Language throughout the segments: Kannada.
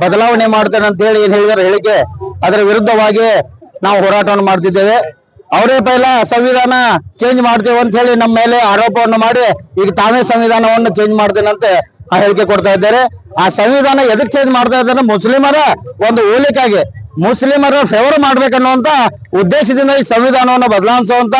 ಬದಲಾವಣೆ ಮಾಡ್ತೇನೆ ಅಂತ ಹೇಳಿ ಏನ್ ಹೇಳಿದಾರೆ ಹೇಳಿಕೆ, ಅದರ ವಿರುದ್ಧವಾಗಿ ನಾವು ಹೋರಾಟವನ್ನು ಮಾಡ್ತಿದ್ದೇವೆ. ಅವರೇ ಪೈಲ ಸಂವಿಧಾನ ಚೇಂಜ್ ಮಾಡ್ತೇವೆ ಅಂತ ಹೇಳಿ ನಮ್ಮ ಮೇಲೆ ಆರೋಪವನ್ನು ಮಾಡಿ ಈಗ ತಾವೇ ಸಂವಿಧಾನವನ್ನು ಚೇಂಜ್ ಮಾಡ್ತೇನಂತೆ ಆ ಹೇಳಿಕೆ ಕೊಡ್ತಾ ಇದ್ದಾರೆ. ಆ ಸಂವಿಧಾನ ಎದಕ್ ಚೇಂಜ್ ಮಾಡ್ತಾ ಇದ್ದಾರೆ? ಮುಸ್ಲಿಮರ ಒಂದು ಹೋಲಿಕೆಗೆ, ಮುಸ್ಲಿಮರ ಫೇವರ್ ಮಾಡ್ಬೇಕನ್ನುವಂತ ಉದ್ದೇಶದಿಂದ ಈ ಸಂವಿಧಾನವನ್ನು ಬದಲಾಯಿಸುವಂತ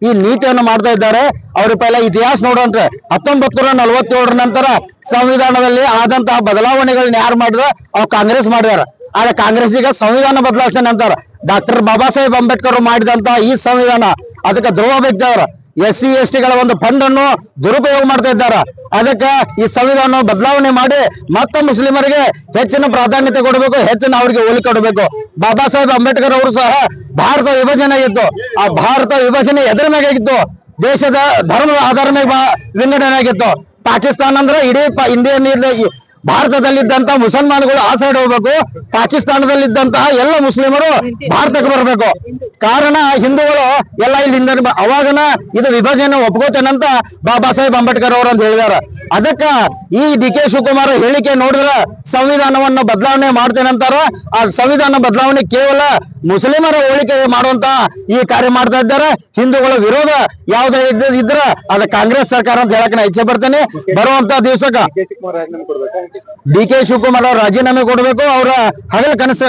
ಈ ನೀತಿಯನ್ನು ಮಾಡ್ತಾ ಇದ್ದಾರೆ. ಅವ್ರ ಪೈಲ ಇತಿಹಾಸ ನೋಡುವಂತ 1947 ನಂತರ ಸಂವಿಧಾನದಲ್ಲಿ ಆದಂತಹ ಬದಲಾವಣೆಗಳನ್ನ ಯಾರು ಮಾಡಿದ್ರ? ಅವ್ ಕಾಂಗ್ರೆಸ್ ಮಾಡಿದಾರ. ಆದ್ರೆ ಕಾಂಗ್ರೆಸ್ ಈಗ ಸಂವಿಧಾನ ಬದಲಾಯಿಸ್ತಾನೆ ಅಂತಾರ. ಡಾಕ್ಟರ್ ಬಾಬಾ ಸಾಹೇಬ್ ಅಂಬೇಡ್ಕರ್ ಮಾಡಿದಂತ ಈ ಸಂವಿಧಾನ ಅದಕ್ಕೆ ದ್ರೋಹ ಬಗ್ತಾರ. SC ST ಗಳ ಒಂದು ಫಂಡ್ ಅನ್ನು ದುರುಪಯೋಗ ಮಾಡ್ತಾ ಇದ್ದಾರೆ. ಅದಕ್ಕೆ ಈ ಸಂವಿಧಾನ ಬದಲಾವಣೆ ಮಾಡಿ ಮತ್ತೆ ಮುಸ್ಲಿಮರಿಗೆ ಹೆಚ್ಚಿನ ಪ್ರಾಧಾನ್ಯತೆ ಕೊಡಬೇಕು, ಹೆಚ್ಚಿನ ಅವರಿಗೆ ಹೋಲಿಕೆ ಕೊಡಬೇಕು. ಬಾಬಾ ಸಾಹೇಬ್ ಅಂಬೇಡ್ಕರ್ ಅವರು ಸಹ ಭಾರತ ವಿಭಜನೆ ಆಗಿತ್ತು. ಆ ಭಾರತ ವಿಭಜನೆ ಎದುರ ಮೇಗಾಗಿತ್ತು, ದೇಶದ ಧರ್ಮದ ಆಧಾರ ಮೇಲೆ ವಿಂಗಡಣೆ ಆಗಿತ್ತು. ಪಾಕಿಸ್ತಾನ ಅಂದ್ರೆ ಇಡೀ ಇಂಡಿಯನ್ ಭಾರತದಲ್ಲಿದ್ದಂತ ಮುಸಲ್ಮಾನಗಳು ಆ ಸೈಡ್ ಹೋಗ್ಬೇಕು, ಪಾಕಿಸ್ತಾನದಲ್ಲಿದ್ದಂತಹ ಎಲ್ಲ ಮುಸ್ಲಿಮರು ಭಾರತಕ್ಕೆ ಬರಬೇಕು. ಕಾರಣ ಹಿಂದೂಗಳು ಎಲ್ಲ ಇಲ್ಲಿಂದ ಅವಾಗನ ಇದು ವಿಭಜನೆ ಒಪ್ಕೋತೇನಂತ ಬಾಬಾ ಸಾಹೇಬ್ ಅಂಬೇಡ್ಕರ್ ಅವರು ಅಂತ ಹೇಳಿದಾರ. ಅದಕ್ಕ ಈ DK ಶಿವಕುಮಾರ್ ಹೇಳಿಕೆ ನೋಡಿದ್ರೆ ಸಂವಿಧಾನವನ್ನು ಬದಲಾವಣೆ ಮಾಡ್ತೇನಂತಾರ. ಆ ಸಂವಿಧಾನ ಬದಲಾವಣೆ ಕೇವಲ ಮುಸ್ಲಿಮರ ಹೋಲಿಕೆ ಮಾಡುವಂತ ಈ ಕಾರ್ಯ ಮಾಡ್ತಾ ಇದ್ದಾರೆ. ಹಿಂದೂಗಳ ವಿರೋಧ ಯಾವ್ದೇ ಇದ್ರ ಅದ ಕಾಂಗ್ರೆಸ್ ಸರ್ಕಾರ ಅಂತ ಹೇಳಕ್ ನಾ ಇಚ್ಛೆ ಪಡ್ತೇನೆ. ಬರುವಂತ ದಿವಸಕ್ಕ DK ಶಿವಕುಮಾರ್ ರಾಜೀನಾಮೆ ಕೊಡಬೇಕು. ಅವರ ಹಗಲ ಕನಸು